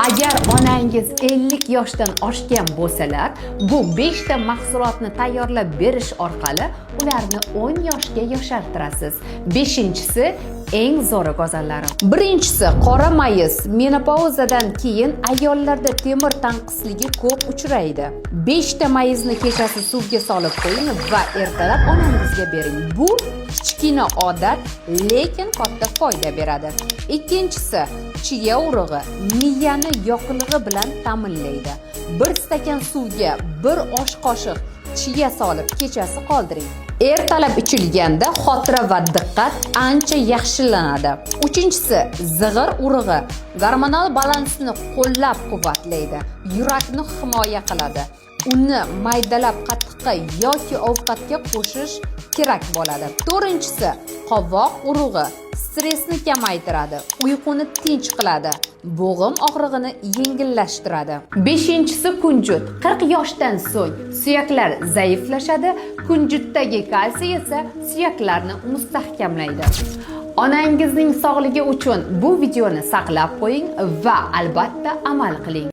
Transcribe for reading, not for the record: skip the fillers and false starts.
Agar onangiz 50 yoshdan oshgan bo'lsalar, bu 5 ta mahsulotni tayyorlab berish orqali ularni 10 yoshga yoshartirasiz. 5-inchisi eng zo'ri go'zallari. Birinchisi qora mayiz. Menopauzadan keyin ayollarda temir tanqisligi ko'p uchraydi. 5 ta mayizni kechasi suvga solib qo'ying va ertalab onangizga bering. Bu kichkina odat, lekin katta foyda beradi. Ikkinchisi chiya urug'i. Miyani yoqilg'i bilan ta'minlaydi. 1 stakan suvga 1 osh qoshiq chiya solib kechasi qoldiring. Ertalab ichilganda xotira va diqqat ancha yaxshilanadi. Uchinchisi zig'ir urug'i. Gormonal balansni qo'llab-quvvatlaydi, yurakni himoya qiladi. Uni maydalab qatiqqa yoki ovqatga qo'shish kerak bo'ladi. To'rtinchisi qovoq urug'i. Stressni kamaytiradi, uyquni tinch qiladi, bo'g'im og'rig'ini yengillashtiradi. 5-inchisi kunjut. 40 yoshdan so'ng suyaklar zaiflashadi, kunjutdagi kalsiy esa suyaklarni mustahkamlaydi. Onangizning sog'ligi uchun bu videoni saqlab qo'ying va albatta amal qiling.